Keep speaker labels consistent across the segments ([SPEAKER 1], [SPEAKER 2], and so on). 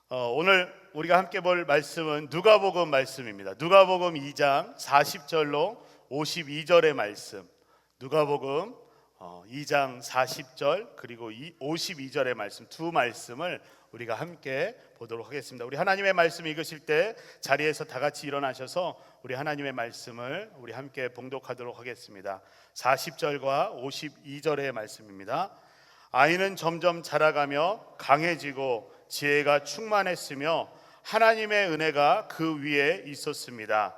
[SPEAKER 1] 오늘 우리가 함께 볼 말씀은 누가복음 말씀입니다. 누가복음 2장 40절로 52절의 말씀. 누가복음 2장 40절 그리고 52절의 말씀, 두 말씀을 우리가 함께 보도록 하겠습니다. 우리 하나님의 말씀 읽으실 때 자리에서 다 같이 일어나셔서 우리 하나님의 말씀을 우리 함께 봉독하도록 하겠습니다. 40절과 52절의 말씀입니다. 아이는 점점 자라가며 강해지고 지혜가 충만했으며 하나님의 은혜가 그 위에 있었습니다.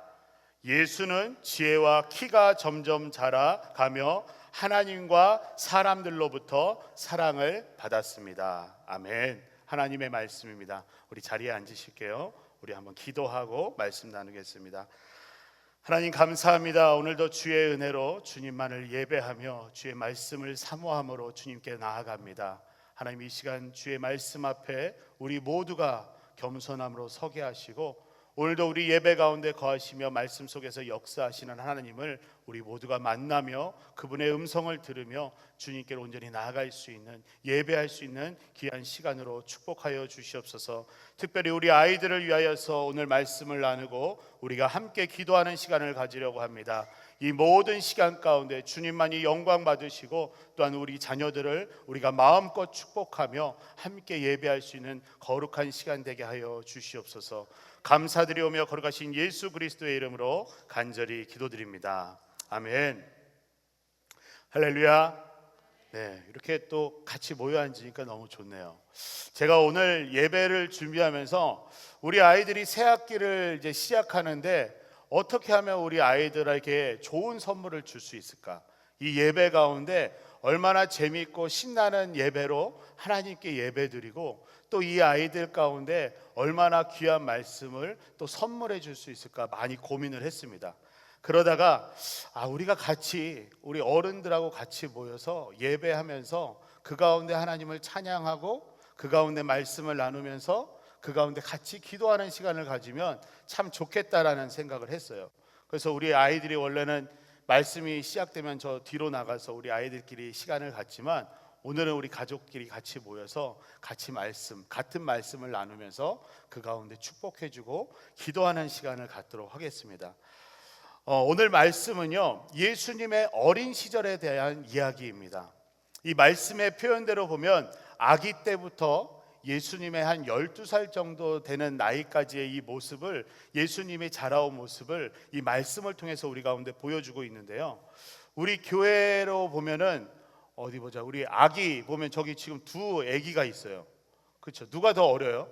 [SPEAKER 1] 예수는 지혜와 키가 점점 자라가며 하나님과 사람들로부터 사랑을 받았습니다. 아멘. 하나님의 말씀입니다. 우리 자리에 앉으실게요. 우리 한번 기도하고 말씀 나누겠습니다. 하나님 감사합니다. 오늘도 주의 은혜로 주님만을 예배하며 주의 말씀을 사모함으로 주님께 나아갑니다. 하나님, 이 시간 주의 말씀 앞에 우리 모두가 겸손함으로 서게 하시고 오늘도 우리 예배 가운데 거하시며 말씀 속에서 역사하시는 하나님을 우리 모두가 만나며 그분의 음성을 들으며 주님께로 온전히 나아갈 수 있는, 예배할 수 있는 귀한 시간으로 축복하여 주시옵소서. 특별히 우리 아이들을 위하여서 오늘 말씀을 나누고 우리가 함께 기도하는 시간을 가지려고 합니다. 이 모든 시간 가운데 주님만이 영광 받으시고 또한 우리 자녀들을 우리가 마음껏 축복하며 함께 예배할 수 있는 거룩한 시간 되게 하여 주시옵소서. 감사드리오며 거룩하신 예수 그리스도의 이름으로 간절히 기도드립니다. 아멘. 할렐루야. 네, 이렇게 또 같이 모여 앉으니까 너무 좋네요. 제가 오늘 예배를 준비하면서 우리 아이들이 새 학기를 이제 시작하는데 어떻게 하면 우리 아이들에게 좋은 선물을 줄 수 있을까? 이 예배 가운데 얼마나 재미있고 신나는 예배로 하나님께 예배드리고 또 이 아이들 가운데 얼마나 귀한 말씀을 또 선물해 줄 수 있을까 많이 고민을 했습니다. 그러다가 우리가 같이 우리 어른들하고 같이 모여서 예배하면서 그 가운데 하나님을 찬양하고 그 가운데 말씀을 나누면서 그 가운데 같이 기도하는 시간을 가지면 참 좋겠다라는 생각을 했어요. 그래서 우리 아이들이 원래는 말씀이 시작되면 저 뒤로 나가서 우리 아이들끼리 시간을 갖지만 오늘은 우리 가족끼리 같이 모여서 같이 같은 말씀을 나누면서 그 가운데 축복해주고 기도하는 시간을 갖도록 하겠습니다. 오늘 말씀은요, 예수님의 어린 시절에 대한 이야기입니다. 이 말씀의 표현대로 보면 아기 때부터 예수님의 한 12살 정도 되는 나이까지의 이 모습을, 예수님이 자라온 모습을 이 말씀을 통해서 우리 가운데 보여주고 있는데요. 우리 교회로 보면은 어디 보자. 우리 아기 보면 저기 지금 두 아기가 있어요. 그렇죠? 누가 더 어려요?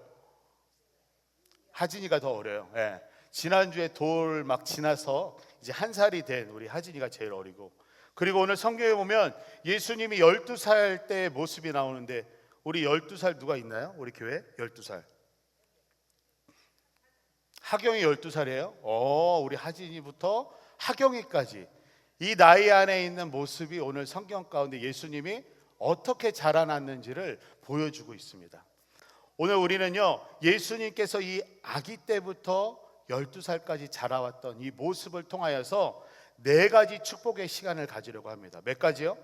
[SPEAKER 1] 하진이가 더 어려요. 예. 지난주에 돌 막 지나서 이제 1살이 된 우리 하진이가 제일 어리고, 그리고 오늘 성경에 보면 예수님이 12살 때의 모습이 나오는데 우리 12살 누가 있나요? 우리 교회 12살. 하경이 12살이에요? 우리 하진이부터 하경이까지 이 나이 안에 있는 모습이 오늘 성경 가운데 예수님이 어떻게 자라났는지를 보여주고 있습니다. 오늘 우리는요, 예수님께서 이 아기 때부터 12살까지 자라왔던 이 모습을 통하여서 4가지 축복의 시간을 가지려고 합니다. 몇 가지요?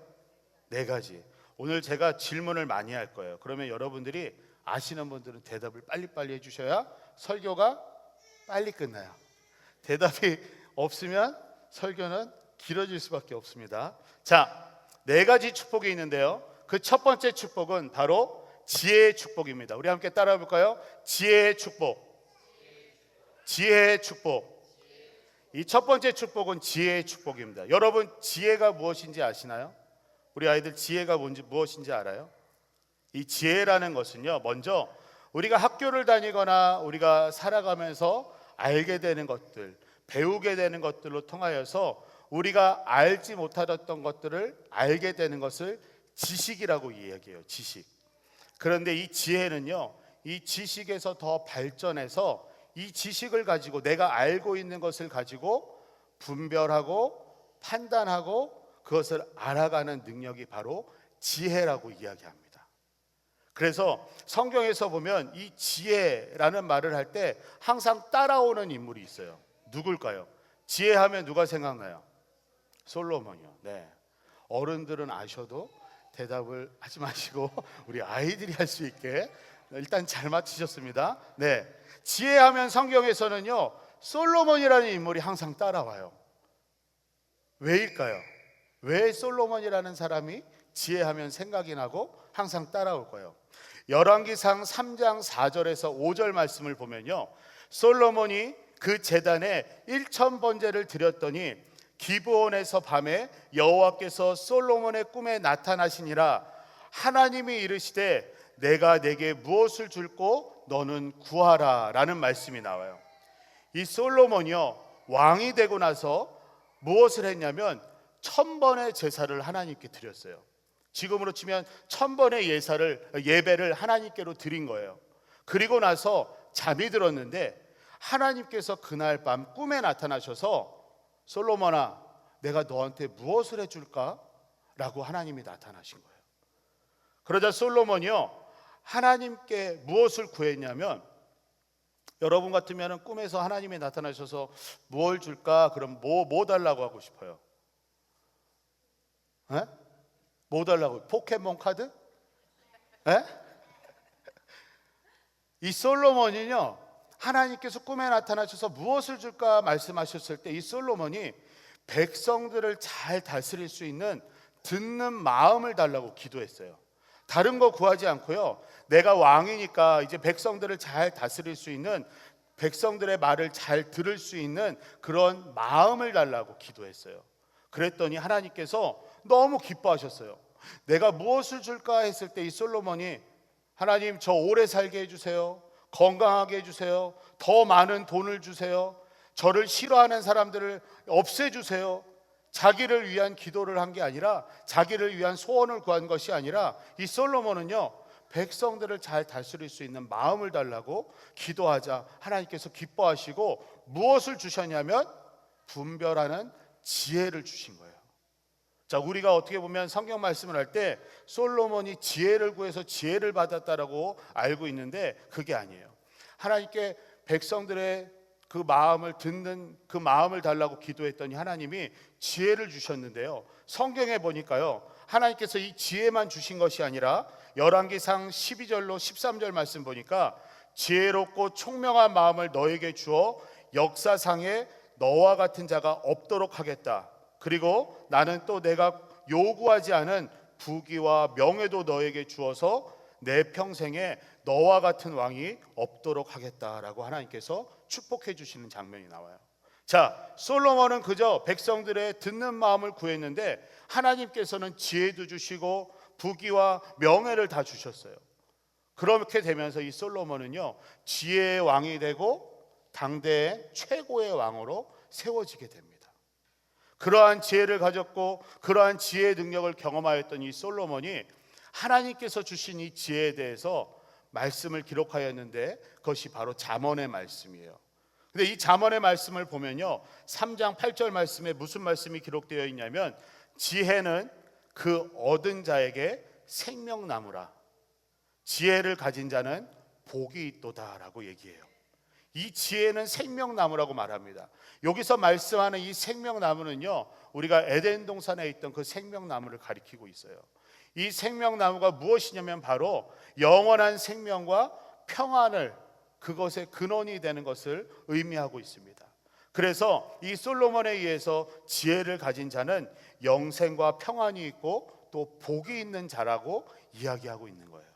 [SPEAKER 1] 4가지. 오늘 제가 질문을 많이 할 거예요. 그러면 여러분들이 아시는 분들은 대답을 빨리빨리 해주셔야 설교가 빨리 끝나요. 대답이 없으면 설교는 길어질 수밖에 없습니다. 자, 4가지 축복이 있는데요. 그 첫 번째 축복은 바로 지혜의 축복입니다. 우리 함께 따라해 볼까요? 지혜의 축복. 지혜의 축복. 이 첫 번째 축복은 지혜의 축복입니다. 여러분, 지혜가 무엇인지 아시나요? 우리 아이들 지혜가 무엇인지 알아요? 이 지혜라는 것은요, 먼저 우리가 학교를 다니거나 우리가 살아가면서 알게 되는 것들, 배우게 되는 것들로 통하여서 우리가 알지 못하던 것들을 알게 되는 것을 지식이라고 이야기해요. 지식. 그런데 이 지혜는요, 이 지식에서 더 발전해서 이 지식을 가지고 내가 알고 있는 것을 가지고 분별하고 판단하고 그것을 알아가는 능력이 바로 지혜라고 이야기합니다. 그래서 성경에서 보면 이 지혜라는 말을 할 때 항상 따라오는 인물이 있어요. 누굴까요? 지혜하면 누가 생각나요? 솔로몬이요. 네. 어른들은 아셔도 대답을 하지 마시고 우리 아이들이 할 수 있게 일단 잘 맞히셨습니다. 네, 지혜하면 성경에서는요 솔로몬이라는 인물이 항상 따라와요. 왜일까요? 왜 솔로몬이라는 사람이 지혜하면 생각이 나고 항상 따라올 거예요? 열왕기상 3장 4절에서 5절 말씀을 보면요, 솔로몬이 그 제단에 1000번제를 드렸더니 기브온에서 밤에 여호와께서 솔로몬의 꿈에 나타나시니라. 하나님이 이르시되 내가 내게 무엇을 줄고 너는 구하라 라는 말씀이 나와요. 이 솔로몬이요 왕이 되고 나서 무엇을 했냐면 1000번의 제사를 하나님께 드렸어요. 지금으로 치면 1000번의 예배를 하나님께로 드린 거예요. 그리고 나서 잠이 들었는데 하나님께서 그날 밤 꿈에 나타나셔서 솔로몬아 내가 너한테 무엇을 해줄까? 라고 하나님이 나타나신 거예요. 그러자 솔로몬이요 하나님께 무엇을 구했냐면, 여러분 같으면 꿈에서 하나님이 나타나셔서 뭘 줄까? 그럼 뭐 달라고 하고 싶어요? 에? 뭐 달라고? 포켓몬 카드? 에? 이 솔로몬이요 하나님께서 꿈에 나타나셔서 무엇을 줄까 말씀하셨을 때 이 솔로몬이 백성들을 잘 다스릴 수 있는 듣는 마음을 달라고 기도했어요. 다른 거 구하지 않고요, 내가 왕이니까 이제 백성들을 잘 다스릴 수 있는, 백성들의 말을 잘 들을 수 있는 그런 마음을 달라고 기도했어요. 그랬더니 하나님께서 너무 기뻐하셨어요. 내가 무엇을 줄까 했을 때 이 솔로몬이 하나님 저 오래 살게 해주세요, 건강하게 해주세요, 더 많은 돈을 주세요, 저를 싫어하는 사람들을 없애주세요, 자기를 위한 기도를 한 게 아니라, 자기를 위한 소원을 구한 것이 아니라 이 솔로몬은요 백성들을 잘 다스릴 수 있는 마음을 달라고 기도하자 하나님께서 기뻐하시고 무엇을 주셨냐면 분별하는 지혜를 주신 거예요. 자, 우리가 어떻게 보면 성경 말씀을 할 때 솔로몬이 지혜를 구해서 지혜를 받았다라고 알고 있는데 그게 아니에요. 하나님께 백성들의 그 마음을 듣는 그 마음을 달라고 기도했더니 하나님이 지혜를 주셨는데요, 성경에 보니까요 하나님께서 이 지혜만 주신 것이 아니라 열왕기상 12절로 13절 말씀 보니까 지혜롭고 총명한 마음을 너에게 주어 역사상에 너와 같은 자가 없도록 하겠다. 그리고 나는 또 내가 요구하지 않은 부귀와 명예도 너에게 주어서 내 평생에 너와 같은 왕이 없도록 하겠다라고 하나님께서 축복해 주시는 장면이 나와요. 자, 솔로몬은 그저 백성들의 듣는 마음을 구했는데 하나님께서는 지혜도 주시고 부귀와 명예를 다 주셨어요. 그렇게 되면서 이 솔로몬은요 지혜의 왕이 되고 당대의 최고의 왕으로 세워지게 됩니다. 그러한 지혜를 가졌고 그러한 지혜의 능력을 경험하였던 이 솔로몬이 하나님께서 주신 이 지혜에 대해서 말씀을 기록하였는데 그것이 바로 잠언의 말씀이에요. 근데 이 잠언의 말씀을 보면요 3장 8절 말씀에 무슨 말씀이 기록되어 있냐면 지혜는 그 얻은 자에게 생명나무라, 지혜를 가진 자는 복이 있도다라고 얘기해요. 이 지혜는 생명나무라고 말합니다. 여기서 말씀하는 이 생명나무는요 우리가 에덴 동산에 있던 그 생명나무를 가리키고 있어요. 이 생명나무가 무엇이냐면 바로 영원한 생명과 평안을, 그것의 근원이 되는 것을 의미하고 있습니다. 그래서 이 솔로몬에 의해서 지혜를 가진 자는 영생과 평안이 있고 또 복이 있는 자라고 이야기하고 있는 거예요.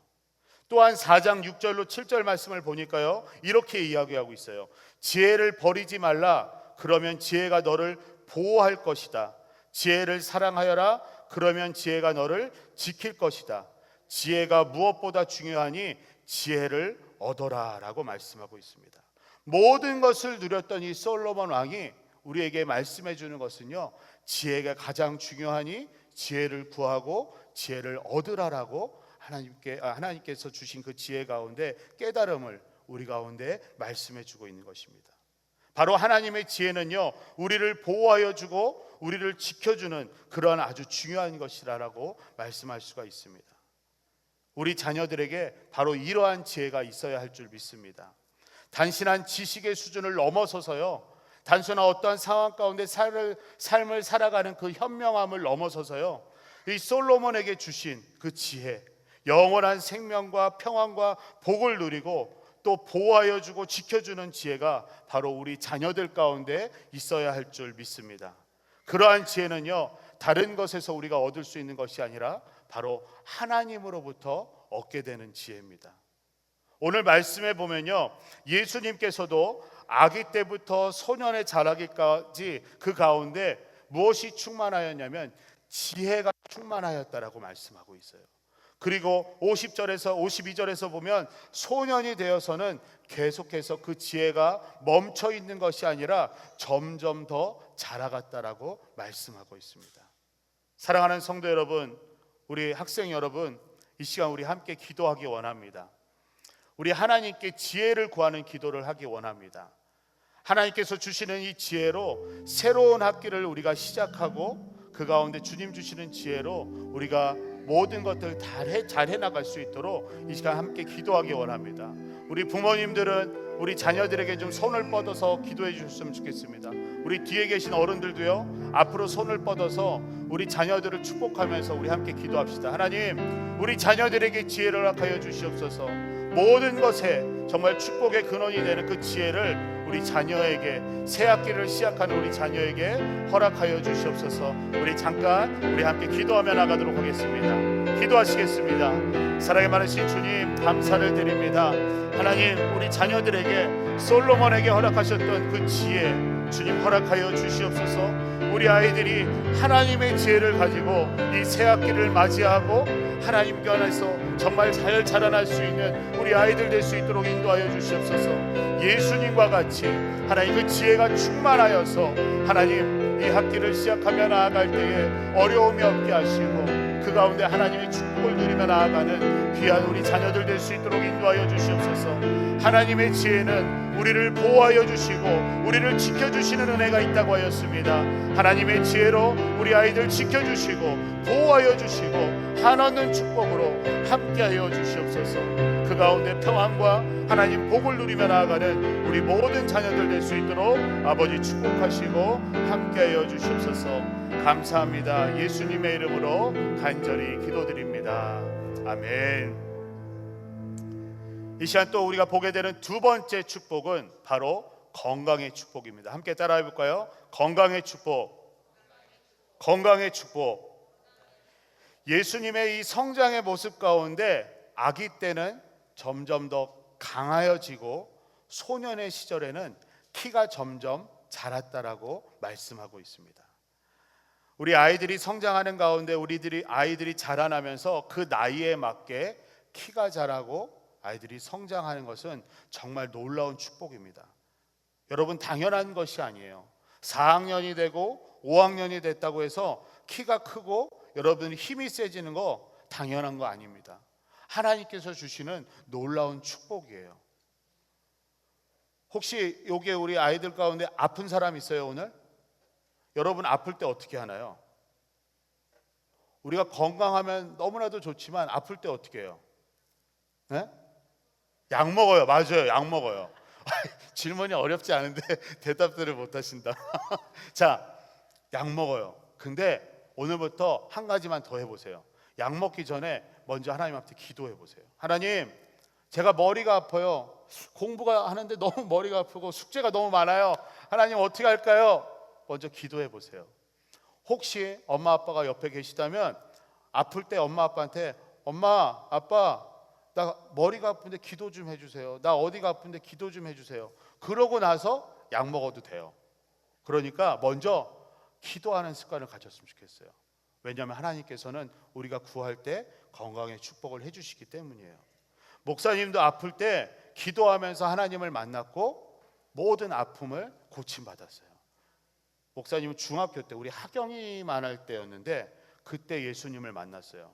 [SPEAKER 1] 또한 4장 6절로 7절 말씀을 보니까요 이렇게 이야기하고 있어요. 지혜를 버리지 말라. 그러면 지혜가 너를 보호할 것이다. 지혜를 사랑하여라. 그러면 지혜가 너를 지킬 것이다. 지혜가 무엇보다 중요하니 지혜를 얻어라 라고 말씀하고 있습니다. 모든 것을 누렸던 이 솔로몬 왕이 우리에게 말씀해 주는 것은요 지혜가 가장 중요하니 지혜를 구하고 지혜를 얻으라라고 하나님께서 주신 그 지혜 가운데 깨달음을 우리 가운데 말씀해 주고 있는 것입니다. 바로 하나님의 지혜는요 우리를 보호하여 주고 우리를 지켜주는 그러한 아주 중요한 것이라고 말씀할 수가 있습니다. 우리 자녀들에게 바로 이러한 지혜가 있어야 할 줄 믿습니다. 단순한 지식의 수준을 넘어서서요, 단순한 어떠한 상황 가운데 삶을 살아가는 그 현명함을 넘어서서요, 이 솔로몬에게 주신 그 지혜, 영원한 생명과 평안과 복을 누리고 또 보호하여 주고 지켜주는 지혜가 바로 우리 자녀들 가운데 있어야 할 줄 믿습니다. 그러한 지혜는요, 다른 것에서 우리가 얻을 수 있는 것이 아니라 바로 하나님으로부터 얻게 되는 지혜입니다. 오늘 말씀에 보면요, 예수님께서도 아기 때부터 소년의 자라기까지 그 가운데 무엇이 충만하였냐면 지혜가 충만하였다라고 말씀하고 있어요. 그리고 50절에서 52절에서 보면 소년이 되어서는 계속해서 그 지혜가 멈춰 있는 것이 아니라 점점 더 자라갔다라고 말씀하고 있습니다. 사랑하는 성도 여러분, 우리 학생 여러분, 이 시간 우리 함께 기도하기 원합니다. 우리 하나님께 지혜를 구하는 기도를 하기 원합니다. 하나님께서 주시는 이 지혜로 새로운 학기를 우리가 시작하고 그 가운데 주님 주시는 지혜로 우리가 모든 것들 잘 해나갈 수 있도록 이 시간 함께 기도하기 원합니다. 우리 부모님들은 우리 자녀들에게 좀 손을 뻗어서 기도해 주셨으면 좋겠습니다. 우리 뒤에 계신 어른들도요, 앞으로 손을 뻗어서 우리 자녀들을 축복하면서 우리 함께 기도합시다. 하나님, 우리 자녀들에게 지혜를 허락하여 주시옵소서. 모든 것에 정말 축복의 근원이 되는 그 지혜를 우리 자녀에게, 새 학기를 시작하는 우리 자녀에게 허락하여 주시옵소서. 우리 잠깐 우리 함께 기도하며 나가도록 하겠습니다. 기도하시겠습니다. 사랑이 많으신 주님, 감사를 드립니다. 하나님, 우리 자녀들에게 솔로몬에게 허락하셨던 그 지혜 주님 허락하여 주시옵소서. 우리 아이들이 하나님의 지혜를 가지고 이 새 학기를 맞이하고 하나님께 안에서 정말 잘 자라날 수 있는 우리 아이들 될 수 있도록 인도하여 주시옵소서. 예수님과 같이 하나님 그 지혜가 충만하여서 하나님 이 학기를 시작하며 나아갈 때에 어려움이 없게 하시고 그 가운데 하나님의 축복을 누리며 나아가는 귀한 우리 자녀들 될 수 있도록 인도하여 주시옵소서. 하나님의 지혜는 우리를 보호하여 주시고 우리를 지켜주시는 은혜가 있다고 하였습니다. 하나님의 지혜로 우리 아이들 지켜주시고 보호하여 주시고 한없는 축복으로 함께하여 주시옵소서. 그 가운데 평안과 하나님 복을 누리며 나아가는 우리 모든 자녀들 될 수 있도록 아버지 축복하시고 함께하여 주시옵소서. 감사합니다. 예수님의 이름으로 간절히 기도드립니다. 아멘. 이 시간 또 우리가 보게 되는 두 번째 축복은 바로 건강의 축복입니다. 함께 따라해 볼까요? 건강의 축복. 건강의 축복. 예수님의 이 성장의 모습 가운데 아기 때는 점점 더 강하여지고 소년의 시절에는 키가 점점 자랐다라고 말씀하고 있습니다. 우리 아이들이 성장하는 가운데 아이들이 자라나면서 그 나이에 맞게 키가 자라고 아이들이 성장하는 것은 정말 놀라운 축복입니다. 여러분, 당연한 것이 아니에요. 4학년이 되고 5학년이 됐다고 해서 키가 크고 여러분 힘이 세지는 거 당연한 거 아닙니다. 하나님께서 주시는 놀라운 축복이에요. 혹시 여기에 우리 아이들 가운데 아픈 사람 있어요 오늘? 여러분 아플 때 어떻게 하나요? 우리가 건강하면 너무나도 좋지만 아플 때 어떻게 해요? 네? 약 먹어요. 맞아요. 약 먹어요. 질문이 어렵지 않은데 대답들을 못 하신다. 자, 약 먹어요. 근데 오늘부터 한 가지만 더 해보세요. 약 먹기 전에 먼저 하나님 앞에 기도해 보세요. 하나님, 제가 머리가 아파요. 공부가 하는데 너무 머리가 아프고 숙제가 너무 많아요. 하나님 어떻게 할까요? 먼저 기도해 보세요. 혹시 엄마 아빠가 옆에 계시다면 아플 때 엄마 아빠한테 엄마 아빠 나 머리가 아픈데 기도 좀 해주세요. 나 어디가 아픈데 기도 좀 해주세요. 그러고 나서 약 먹어도 돼요. 그러니까 먼저 기도하는 습관을 가졌으면 좋겠어요. 왜냐하면 하나님께서는 우리가 구할 때 건강의 축복을 해주시기 때문이에요. 목사님도 아플 때 기도하면서 하나님을 만났고 모든 아픔을 고침받았어요. 목사님은 중학교 때 우리 하경이만 할 때였는데 그때 예수님을 만났어요.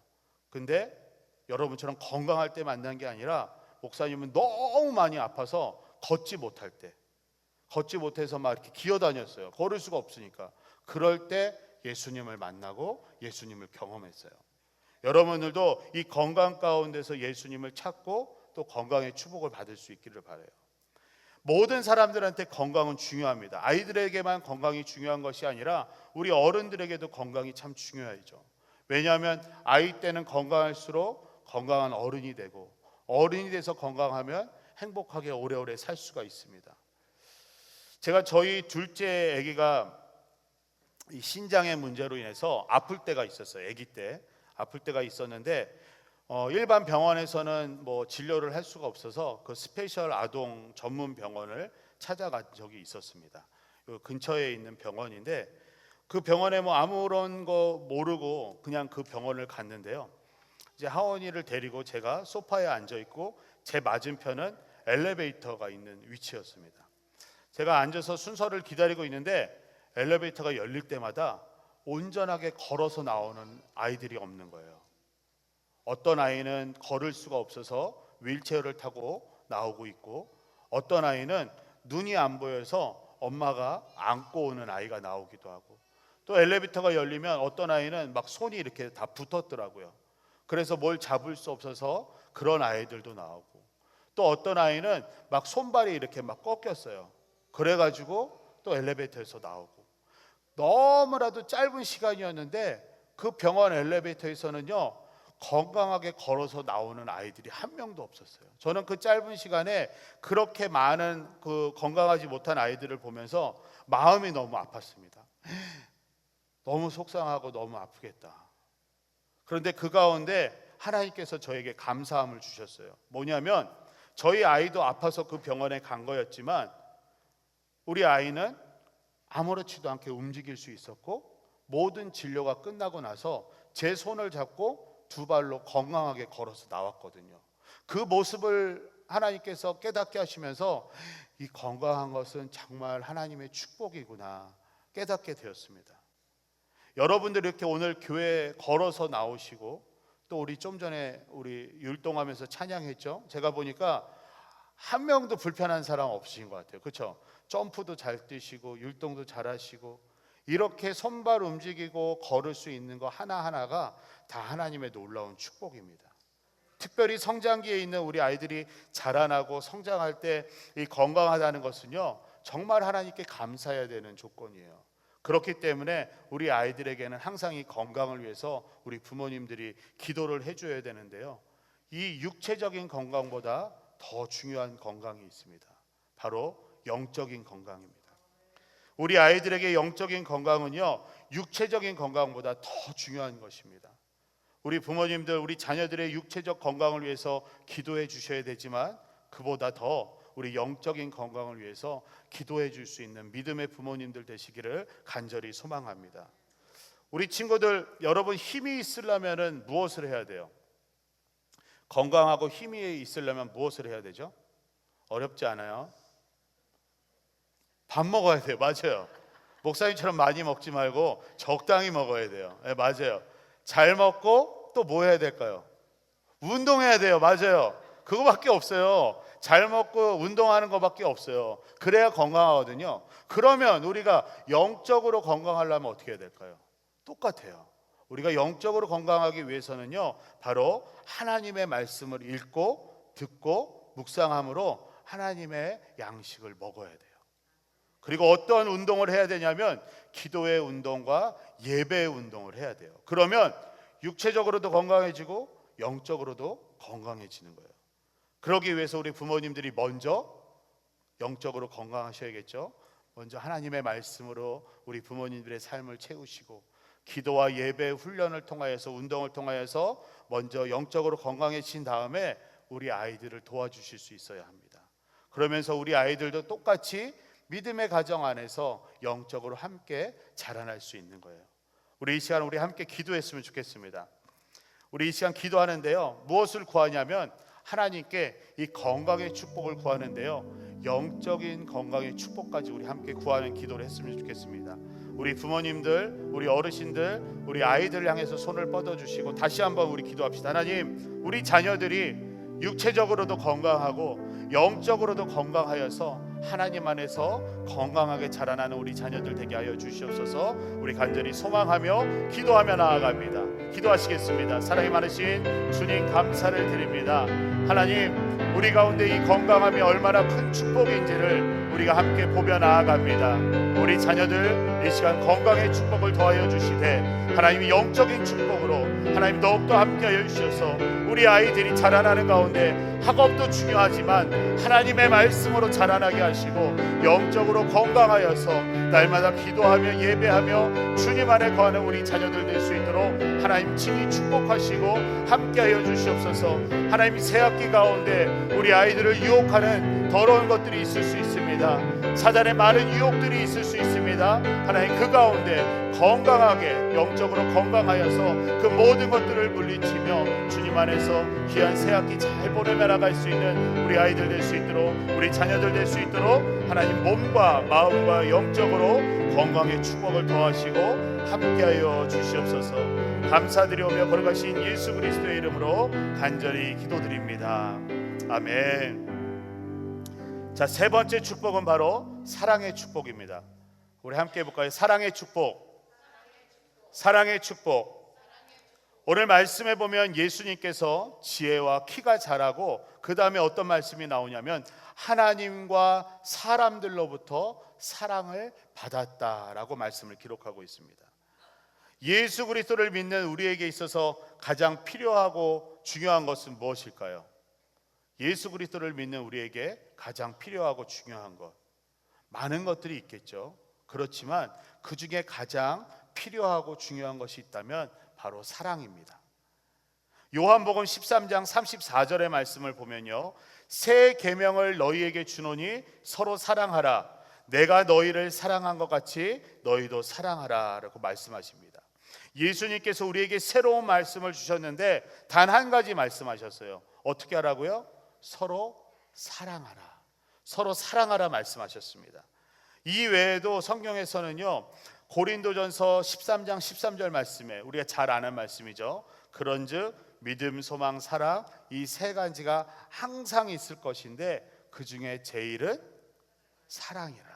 [SPEAKER 1] 근데 여러분처럼 건강할 때 만난 게 아니라 목사님은 너무 많이 아파서 걷지 못해서 막 이렇게 기어다녔어요. 걸을 수가 없으니까. 그럴 때 예수님을 만나고 예수님을 경험했어요. 여러분들도 이 건강 가운데서 예수님을 찾고 또 건강의 축복을 받을 수 있기를 바라요. 모든 사람들한테 건강은 중요합니다. 아이들에게만 건강이 중요한 것이 아니라 우리 어른들에게도 건강이 참 중요하죠. 왜냐하면 아이 때는 건강할수록 건강한 어른이 되고, 어른이 돼서 건강하면 행복하게 오래오래 살 수가 있습니다. 제가 저희 둘째 아기가 이 신장의 문제로 인해서 아플 때가 있었어요. 아기 때 아플 때가 있었는데 일반 병원에서는 뭐 진료를 할 수가 없어서 그 스페셜 아동 전문 병원을 찾아간 적이 있었습니다. 요 근처에 있는 병원인데 그 병원에 뭐 아무런 거 모르고 그냥 그 병원을 갔는데요. 이제 하원이를 데리고 제가 소파에 앉아 있고 제 맞은편은 엘리베이터가 있는 위치였습니다. 제가 앉아서 순서를 기다리고 있는데 엘리베이터가 열릴 때마다 온전하게 걸어서 나오는 아이들이 없는 거예요. 어떤 아이는 걸을 수가 없어서 휠체어를 타고 나오고 있고, 어떤 아이는 눈이 안 보여서 엄마가 안고 오는 아이가 나오기도 하고, 또 엘리베이터가 열리면 어떤 아이는 막 손이 이렇게 다 붙었더라고요. 그래서 뭘 잡을 수 없어서 그런 아이들도 나오고, 또 어떤 아이는 막 손발이 이렇게 막 꺾였어요. 그래가지고 또 엘리베이터에서 나오고, 너무나도 짧은 시간이었는데 그 병원 엘리베이터에서는요 건강하게 걸어서 나오는 아이들이 한 명도 없었어요. 저는 그 짧은 시간에 그렇게 많은 그 건강하지 못한 아이들을 보면서 마음이 너무 아팠습니다. 너무 속상하고 너무 아프겠다. 그런데 그 가운데 하나님께서 저에게 감사함을 주셨어요. 뭐냐면 저희 아이도 아파서 그 병원에 간 거였지만 우리 아이는 아무렇지도 않게 움직일 수 있었고, 모든 진료가 끝나고 나서 제 손을 잡고 두 발로 건강하게 걸어서 나왔거든요. 그 모습을 하나님께서 깨닫게 하시면서 이 건강한 것은 정말 하나님의 축복이구나 깨닫게 되었습니다. 여러분들 이렇게 오늘 교회에 걸어서 나오시고, 또 우리 좀 전에 우리 율동하면서 찬양했죠. 제가 보니까 한 명도 불편한 사람 없으신 것 같아요. 그렇죠? 점프도 잘 뛰시고 율동도 잘 하시고, 이렇게 손발 움직이고 걸을 수 있는 거 하나하나가 다 하나님의 놀라운 축복입니다. 특별히 성장기에 있는 우리 아이들이 자라나고 성장할 때 이 건강하다는 것은요 정말 하나님께 감사해야 되는 조건이에요. 그렇기 때문에 우리 아이들에게는 항상 이 건강을 위해서 우리 부모님들이 기도를 해줘야 되는데요, 이 육체적인 건강보다 더 중요한 건강이 있습니다. 바로 영적인 건강입니다. 우리 아이들에게 영적인 건강은요 육체적인 건강보다 더 중요한 것입니다. 우리 부모님들, 우리 자녀들의 육체적 건강을 위해서 기도해 주셔야 되지만, 그보다 더 우리 영적인 건강을 위해서 기도해 줄 수 있는 믿음의 부모님들 되시기를 간절히 소망합니다. 우리 친구들, 여러분 힘이 있으려면 무엇을 해야 돼요? 건강하고 힘이 있으려면 무엇을 해야 되죠? 어렵지 않아요? 밥 먹어야 돼요. 맞아요. 목사님처럼 많이 먹지 말고 적당히 먹어야 돼요. 네, 맞아요. 잘 먹고 또 뭐 해야 될까요? 운동해야 돼요. 맞아요. 그거밖에 없어요. 잘 먹고 운동하는 것밖에 없어요. 그래야 건강하거든요. 그러면 우리가 영적으로 건강하려면 어떻게 해야 될까요? 똑같아요. 우리가 영적으로 건강하기 위해서는요 바로 하나님의 말씀을 읽고 듣고 묵상함으로 하나님의 양식을 먹어야 돼요. 그리고 어떤 운동을 해야 되냐면 기도의 운동과 예배의 운동을 해야 돼요. 그러면 육체적으로도 건강해지고 영적으로도 건강해지는 거예요. 그러기 위해서 우리 부모님들이 먼저 영적으로 건강하셔야겠죠. 먼저 하나님의 말씀으로 우리 부모님들의 삶을 채우시고, 기도와 예배 훈련을 통하여서, 운동을 통하여서 먼저 영적으로 건강해진 다음에 우리 아이들을 도와주실 수 있어야 합니다. 그러면서 우리 아이들도 똑같이 믿음의 가정 안에서 영적으로 함께 자라날 수 있는 거예요. 우리 이 시간 우리 함께 기도했으면 좋겠습니다. 우리 이 시간 기도하는데요, 무엇을 구하냐면 하나님께 이 건강의 축복을 구하는데요, 영적인 건강의 축복까지 우리 함께 구하는 기도를 했으면 좋겠습니다. 우리 부모님들, 우리 어르신들, 우리 아이들을 향해서 손을 뻗어주시고 다시 한번 우리 기도합시다. 하나님, 우리 자녀들이 육체적으로도 건강하고 영적으로도 건강하여서 하나님 안에서 건강하게 자라나는 우리 자녀들 되게 하여 주시옵소서. 우리 간절히 소망하며 기도하며 나아갑니다. 기도하시겠습니다. 사랑이 많으신 주님, 감사를 드립니다. 하나님, 우리 가운데 이 건강함이 얼마나 큰 축복인지를 우리가 함께 보며 나아갑니다. 우리 자녀들 이 시간 건강의 축복을 더하여 주시되 하나님이 영적인 축복으로 하나님 더욱더 함께하여 주셔서 우리 아이들이 자라나는 가운데 학업도 중요하지만 하나님의 말씀으로 자라나게 하시고 영적으로 건강하여서 날마다 기도하며 예배하며 주님 안에 거하는 우리 자녀들 될 수 있도록 하나님 친히 축복하시고 함께하여 주시옵소서. 하나님 새학기 가운데 우리 아이들을 유혹하는 더러운 것들이 있을 수 있습니다. 사단의 많은 유혹들이 있을 수 있습니다. 하나님 그 가운데 건강하게 영적으로 건강하여서 그 모든 것들을 물리치며 주님 안에서 귀한 새학기 잘 보내며 나갈 수 있는 우리 아이들 될 수 있도록 우리 자녀들 될 수 있도록 하나님 몸과 마음과 영적으로 건강의 축복을 더하시고 함께하여 주시옵소서. 감사드리오며 걸어가신 예수 그리스도의 이름으로 간절히 기도드립니다. 아멘. 자, 세 번째 축복은 바로 사랑의 축복입니다. 우리 함께 해볼까요? 사랑의 축복. 사랑의 축복. 오늘 말씀해 보면 예수님께서 지혜와 키가 자라고 그 다음에 어떤 말씀이 나오냐면 하나님과 사람들로부터 사랑을 받았다라고 말씀을 기록하고 있습니다. 예수 그리스도를 믿는 우리에게 있어서 가장 필요하고 중요한 것은 무엇일까요? 예수 그리스도를 믿는 우리에게 가장 필요하고 중요한 것, 많은 것들이 있겠죠. 그렇지만 그 중에 가장 필요하고 중요한 것이 있다면 바로 사랑입니다. 요한복음 13장 34절의 말씀을 보면요, 새 계명을 너희에게 주노니 서로 사랑하라. 내가 너희를 사랑한 것 같이 너희도 사랑하라 라고 말씀하십니다. 예수님께서 우리에게 새로운 말씀을 주셨는데 단 한 가지 말씀하셨어요. 어떻게 하라고요? 서로 사랑하라. 서로 사랑하라 말씀하셨습니다. 이 외에도 성경에서는요, 고린도전서 13장 13절 말씀에 우리가 잘 아는 말씀이죠. 그런즉 믿음, 소망, 사랑 이 세 가지가 항상 있을 것인데 그 중에 제일은 사랑이라.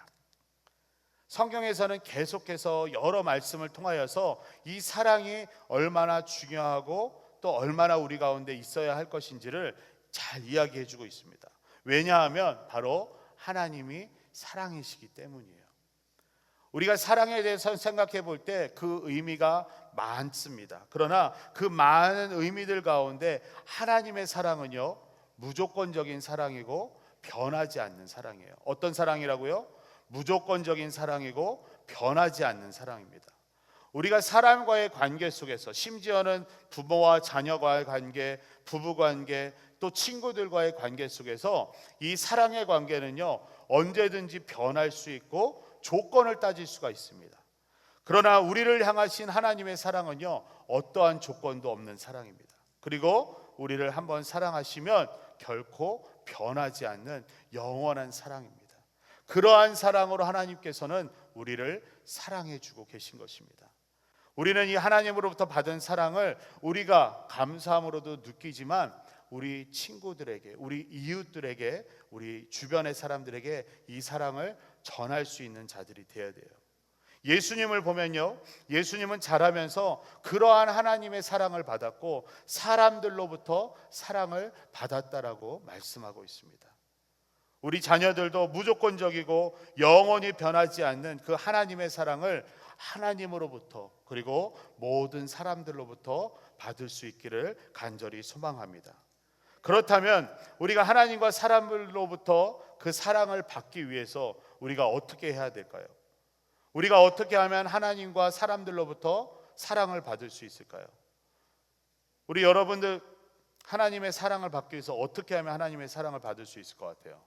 [SPEAKER 1] 성경에서는 계속해서 여러 말씀을 통하여서 이 사랑이 얼마나 중요하고 또 얼마나 우리 가운데 있어야 할 것인지를 잘 이야기해 주고 있습니다. 왜냐하면 바로 하나님이 사랑이시기 때문이에요. 우리가 사랑에 대해서 생각해 볼 때 그 의미가 많습니다. 그러나 그 많은 의미들 가운데 하나님의 사랑은요, 무조건적인 사랑이고 변하지 않는 사랑이에요. 어떤 사랑이라고요? 무조건적인 사랑이고 변하지 않는 사랑입니다. 우리가 사람과의 관계 속에서, 심지어는 부모와 자녀와의 관계, 부부관계, 또 친구들과의 관계 속에서 이 사랑의 관계는요, 언제든지 변할 수 있고 조건을 따질 수가 있습니다. 그러나 우리를 향하신 하나님의 사랑은요, 어떠한 조건도 없는 사랑입니다. 그리고 우리를 한번 사랑하시면 결코 변하지 않는 영원한 사랑입니다. 그러한 사랑으로 하나님께서는 우리를 사랑해 주고 계신 것입니다. 우리는 이 하나님으로부터 받은 사랑을 우리가 감사함으로도 느끼지만 우리 친구들에게, 우리 이웃들에게, 우리 주변의 사람들에게 이 사랑을 전할 수 있는 자들이 되어야 돼요. 예수님을 보면요, 예수님은 자라면서 그러한 하나님의 사랑을 받았고 사람들로부터 사랑을 받았다라고 말씀하고 있습니다. 우리 자녀들도 무조건적이고 영원히 변하지 않는 그 하나님의 사랑을 하나님으로부터 그리고 모든 사람들로부터 받을 수 있기를 간절히 소망합니다. 그렇다면 우리가 하나님과 사람들로부터 그 사랑을 받기 위해서 우리가 어떻게 해야 될까요? 우리가 어떻게 하면 하나님과 사람들로부터 사랑을 받을 수 있을까요? 우리 여러분들 하나님의 사랑을 받기 위해서 어떻게 하면 하나님의 사랑을 받을 수 있을 것 같아요?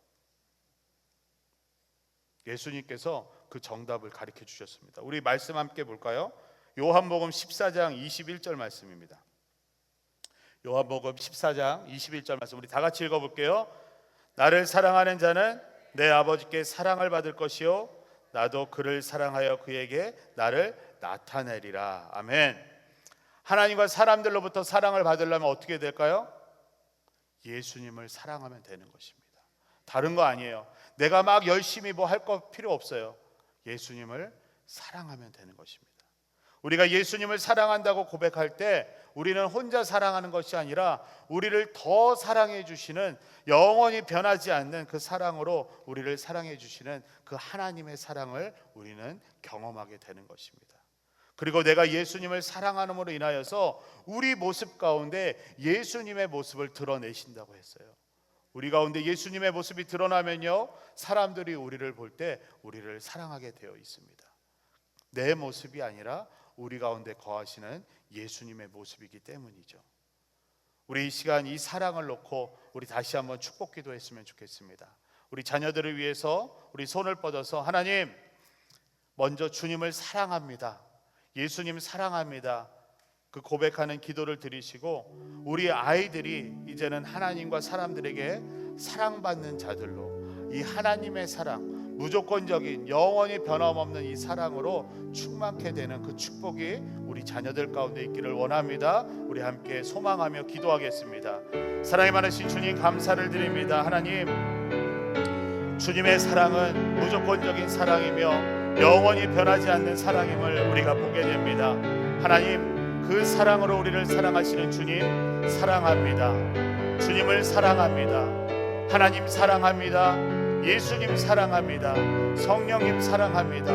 [SPEAKER 1] 예수님께서 그 정답을 가르쳐 주셨습니다. 우리 말씀 함께 볼까요? 요한복음 14장 21절 말씀입니다. 요한복음 14장 21절 말씀 우리 다 같이 읽어볼게요. 나를 사랑하는 자는 내 아버지께 사랑을 받을 것이요 나도 그를 사랑하여 그에게 나를 나타내리라. 아멘. 하나님과 사람들로부터 사랑을 받으려면 어떻게 될까요? 예수님을 사랑하면 되는 것입니다. 다른 거 아니에요. 내가 막 열심히 뭐 할 거 필요 없어요. 예수님을 사랑하면 되는 것입니다. 우리가 예수님을 사랑한다고 고백할 때 우리는 혼자 사랑하는 것이 아니라 우리를 더 사랑해 주시는, 영원히 변하지 않는 그 사랑으로 우리를 사랑해 주시는 그 하나님의 사랑을 우리는 경험하게 되는 것입니다. 그리고 내가 예수님을 사랑함으로 인하여서 우리 모습 가운데 예수님의 모습을 드러내신다고 했어요. 우리 가운데 예수님의 모습이 드러나면요, 사람들이 우리를 볼 때 우리를 사랑하게 되어 있습니다. 내 모습이 아니라 우리 가운데 거하시는 예수님의 모습이기 때문이죠. 우리 이 시간 이 사랑을 놓고 우리 다시 한번 축복 기도했으면 좋겠습니다. 우리 자녀들을 위해서 우리 손을 뻗어서 하나님, 먼저 주님을 사랑합니다, 예수님 사랑합니다, 그 고백하는 기도를 드리시고 우리 아이들이 이제는 하나님과 사람들에게 사랑받는 자들로 이 하나님의 사랑, 무조건적인 영원히 변함없는 이 사랑으로 충만케 되는 그 축복이 우리 자녀들 가운데 있기를 원합니다. 우리 함께 소망하며 기도하겠습니다. 사랑이 많으신 주님, 감사를 드립니다. 하나님, 주님의 사랑은 무조건적인 사랑이며 영원히 변하지 않는 사랑임을 우리가 보게 됩니다. 하나님, 그 사랑으로 우리를 사랑하시는 주님 사랑합니다. 주님을 사랑합니다. 하나님 사랑합니다. 예수님 사랑합니다. 성령님 사랑합니다.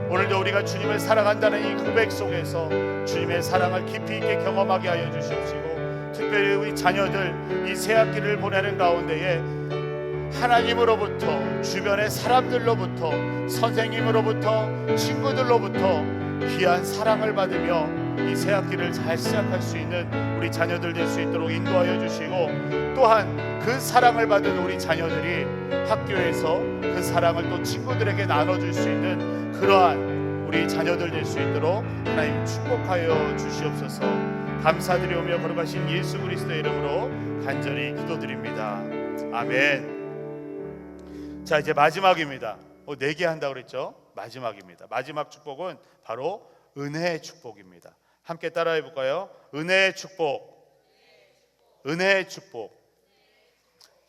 [SPEAKER 1] 오늘도 우리가 주님을 사랑한다는 이 고백 속에서 주님의 사랑을 깊이 있게 경험하게 하여 주시옵시고, 특별히 우리 자녀들 이 새학기를 보내는 가운데에 하나님으로부터, 주변의 사람들로부터, 선생님으로부터, 친구들로부터 귀한 사랑을 받으며 이 새학기를 잘 시작할 수 있는 우리 자녀들 될 수 있도록 인도하여 주시고, 또한 그 사랑을 받은 우리 자녀들이 학교에서 그 사랑을 또 친구들에게 나눠줄 수 있는 그러한 우리 자녀들 될 수 있도록 하나님 축복하여 주시옵소서. 감사드리오며 거룩하신 예수 그리스도의 이름으로 간절히 기도드립니다. 아멘. 자, 이제 마지막입니다. 4개 한다고 그랬죠? 마지막입니다. 마지막 축복은 바로 은혜의 축복입니다. 함께 따라해 볼까요? 은혜의 축복. 은혜의 축복.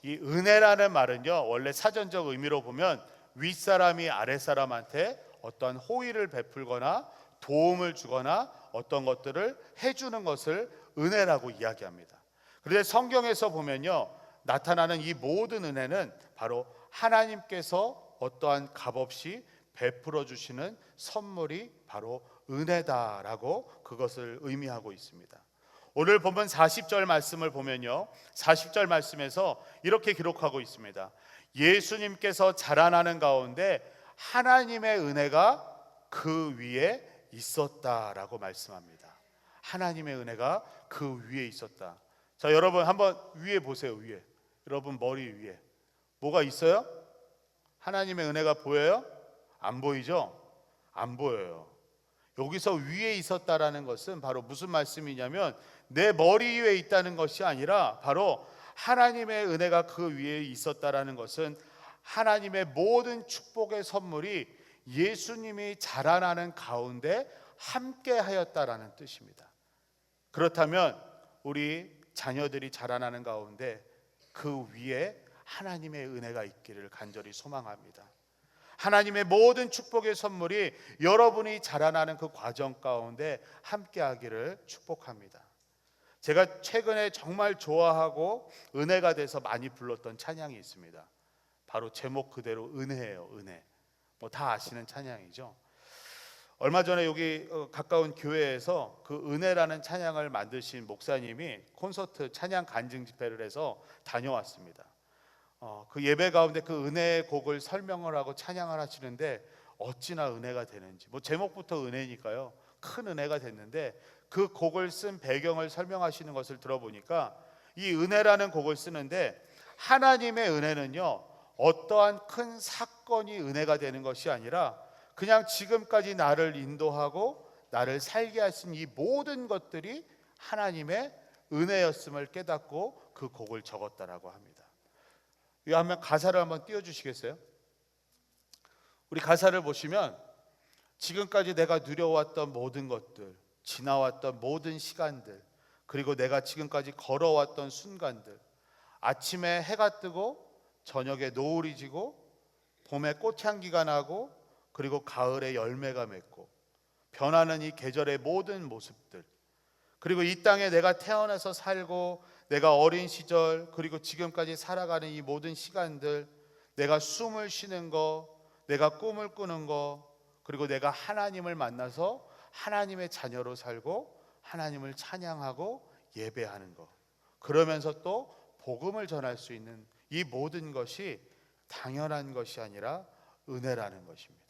[SPEAKER 1] 이 은혜라는 말은요, 원래 사전적 의미로 보면 윗사람이 아랫사람한테 어떠한 호의를 베풀거나 도움을 주거나 어떤 것들을 해주는 것을 은혜라고 이야기합니다. 그런데 성경에서 보면요, 나타나는 이 모든 은혜는 바로 하나님께서 어떠한 값없이 베풀어 주시는 선물이 바로 은혜다라고 그것을 의미하고 있습니다. 오늘 본문 40절 말씀을 보면요, 40절 말씀에서 이렇게 기록하고 있습니다. 예수님께서 자라나는 가운데 하나님의 은혜가 그 위에 있었다라고 말씀합니다. 하나님의 은혜가 그 위에 있었다. 자, 여러분 한번 위에 보세요. 위에, 여러분 머리 위에 뭐가 있어요? 하나님의 은혜가 보여요? 안 보이죠? 안 보여요. 여기서 위에 있었다라는 것은 바로 무슨 말씀이냐면, 내 머리 위에 있다는 것이 아니라 바로 하나님의 은혜가 그 위에 있었다라는 것은 하나님의 모든 축복의 선물이 예수님이 자라나는 가운데 함께 하였다라는 뜻입니다. 그렇다면 우리 자녀들이 자라나는 가운데 그 위에 하나님의 은혜가 있기를 간절히 소망합니다. 하나님의 모든 축복의 선물이 여러분이 자라나는 그 과정 가운데 함께 하기를 축복합니다. 제가 최근에 정말 좋아하고 은혜가 돼서 많이 불렀던 찬양이 있습니다. 바로 제목 그대로 은혜예요. 은혜. 뭐 다 아시는 찬양이죠. 얼마 전에 여기 가까운 교회에서 그 은혜라는 찬양을 만드신 목사님이 콘서트 찬양 간증 집회를 해서 다녀왔습니다. 그 예배 가운데 그 은혜의 곡을 설명을 하고 찬양을 하시는데 어찌나 은혜가 되는지, 뭐 제목부터 은혜니까요, 큰 은혜가 됐는데 그 곡을 쓴 배경을 설명하시는 것을 들어보니까 이 은혜라는 곡을 쓰는데 하나님의 은혜는요, 어떠한 큰 사건이 은혜가 되는 것이 아니라 그냥 지금까지 나를 인도하고 나를 살게 하신 이 모든 것들이 하나님의 은혜였음을 깨닫고 그 곡을 적었다라고 합니다. 이거 한번 가사를 한번 띄워주시겠어요? 우리 가사를 보시면 지금까지 내가 누려왔던 모든 것들, 지나왔던 모든 시간들, 그리고 내가 지금까지 걸어왔던 순간들, 아침에 해가 뜨고 저녁에 노을이 지고 봄에 꽃향기가 나고 그리고 가을에 열매가 맺고 변하는 이 계절의 모든 모습들, 그리고 이 땅에 내가 태어나서 살고 내가 어린 시절 그리고 지금까지 살아가는 이 모든 시간들, 내가 숨을 쉬는 거, 내가 꿈을 꾸는 거, 그리고 내가 하나님을 만나서
[SPEAKER 2] 하나님의 자녀로 살고 하나님을 찬양하고 예배하는 것, 그러면서 또 복음을 전할 수 있는 이 모든 것이 당연한 것이 아니라 은혜라는 것입니다.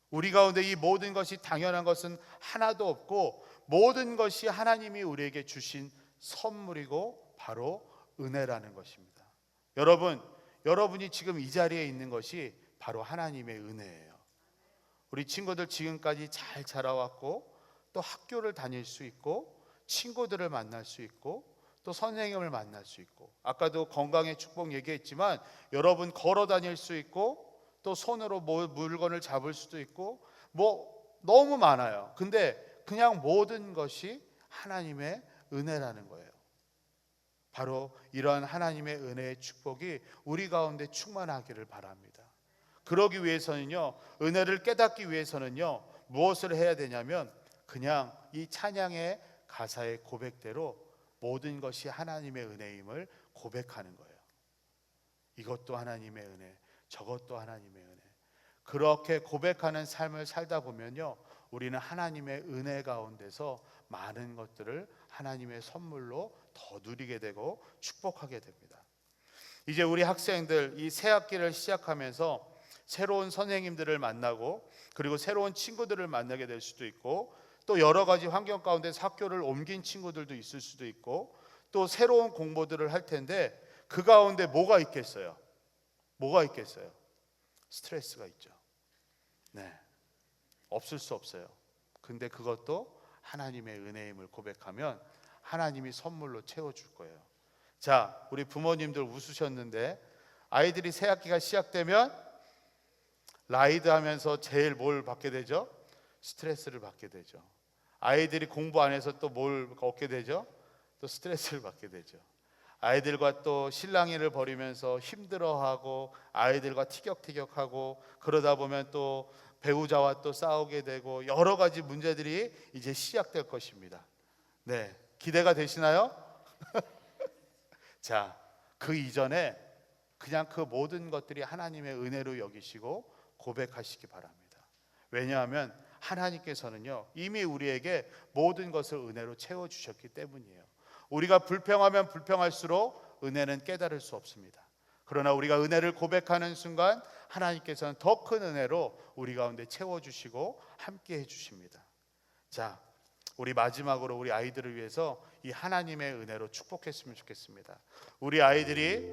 [SPEAKER 2] 우리 가운데 이 모든 것이 당연한 것은 하나도 없고 모든 것이 하나님이 우리에게 주신 선물이고 바로 은혜라는 것입니다. 여러분이 지금 이 자리에 있는 것이 바로 하나님의 은혜예요. 우리 친구들 지금까지 잘 자라왔고 또 학교를 다닐 수 있고 친구들을 만날 수 있고 또 선생님을 만날 수 있고, 아까도 건강의 축복 얘기했지만 여러분 걸어 다닐 수 있고 또 손으로 물건을 잡을 수도 있고 너무 많아요. 근데 그냥 모든 것이 하나님의 은혜라는 거예요. 바로 이러한 하나님의 은혜의 축복이 우리 가운데 충만하기를 바랍니다. 그러기 위해서는요, 은혜를 깨닫기 위해서는요, 무엇을 해야 되냐면 그냥 이 찬양의 가사의 고백대로 모든 것이 하나님의 은혜임을 고백하는 거예요. 이것도 하나님의 은혜, 저것도 하나님의 은혜. 그렇게 고백하는 삶을 살다 보면요, 우리는 하나님의 은혜 가운데서 많은 것들을 하나님의 선물로 더 누리게 되고 축복하게 됩니다. 이제 우리 학생들 이 새 학기를 시작하면서 새로운 선생님들을 만나고 그리고 새로운 친구들을 만나게 될 수도 있고 또 여러 가지 환경 가운데서 학교를 옮긴 친구들도 있을 수도 있고 또 새로운 공부들을 할 텐데 그 가운데 뭐가 있겠어요? 스트레스가 있죠. 네, 없을 수 없어요. 근데 그것도 하나님의 은혜임을 고백하면 하나님이 선물로 채워줄 거예요. 자, 우리 부모님들 웃으셨는데 아이들이 새 학기가 시작되면 라이드 하면서 제일 뭘 받게 되죠? 스트레스를 받게 되죠. 아이들이 공부 안 해서 또 뭘 얻게 되죠? 또 스트레스를 받게 되죠. 아이들과 또 실랑이를 벌이면서 힘들어하고 아이들과 티격태격하고 그러다 보면 또 배우자와 또 싸우게 되고 여러 가지 문제들이 이제 시작될 것입니다. 네, 기대가 되시나요? 자, 그 이전에 그냥 그 모든 것들이 하나님의 은혜로 여기시고 고백하시기 바랍니다. 왜냐하면 하나님께서는요, 이미 우리에게 모든 것을 은혜로 채워주셨기 때문이에요. 우리가 불평하면 불평할수록 은혜는 깨달을 수 없습니다. 그러나 우리가 은혜를 고백하는 순간 하나님께서는 더 큰 은혜로 우리 가운데 채워주시고 함께 해주십니다. 자, 우리 마지막으로 우리 아이들을 위해서 이 하나님의 은혜로 축복했으면 좋겠습니다. 우리 아이들이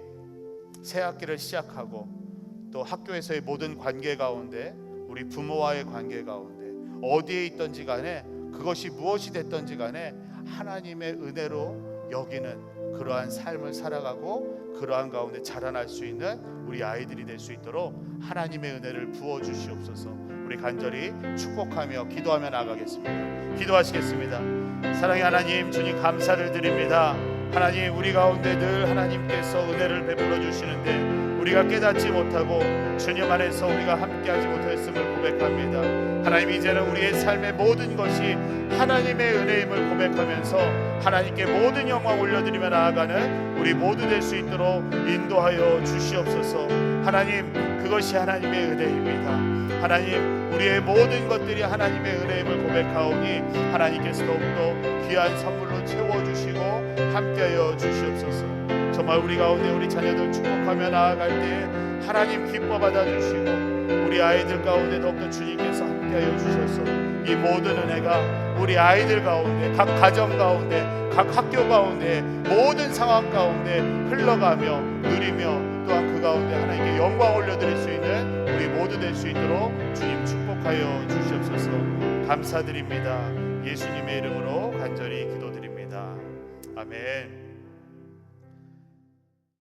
[SPEAKER 2] 새 학기를 시작하고 또 학교에서의 모든 관계 가운데 우리 부모와의 관계 가운데 어디에 있든지 간에 그것이 무엇이 됐든지 간에 하나님의 은혜로 여기는 그러한 삶을 살아가고 그러한 가운데 자라날 수 있는 우리 아이들이 될 수 있도록 하나님의 은혜를 부어주시옵소서. 우리 간절히 축복하며 기도하며 나가겠습니다. 기도하시겠습니다. 사랑의 하나님, 주님 감사를 드립니다. 하나님, 우리 가운데 늘 하나님께서 은혜를 베풀어 주시는데 우리가 깨닫지 못하고 주님 안에서 우리가 함께하지 못했음을 고백합니다. 하나님, 이제는 우리의 삶의 모든 것이 하나님의 은혜임을 고백하면서 하나님께 모든 영광 올려드리며 나아가는 우리 모두 될 수 있도록 인도하여 주시옵소서. 하나님, 그것이 하나님의 은혜입니다. 하나님, 우리의 모든 것들이 하나님의 은혜임을 고백하오니 하나님께서 더욱더 귀한 선물로 채워주시고 함께하여 주시옵소서. 정말 우리 가운데 우리 자녀들 축복하며 나아갈 때 하나님 기뻐 받아주시고 우리 아이들 가운데 더욱더 주님께서 함께하여 주셔서 이 모든 은혜가 우리 아이들 가운데 각 가정 가운데 각 학교 가운데 모든 상황 가운데 흘러가며 누리며 또한 그 가운데 하나님께 영광 올려드릴 수 있는 우리 모두 될 수 있도록 주님 축복하여 주시옵소서. 감사드립니다. 예수님의 이름으로 간절히 기도드립니다. 아멘.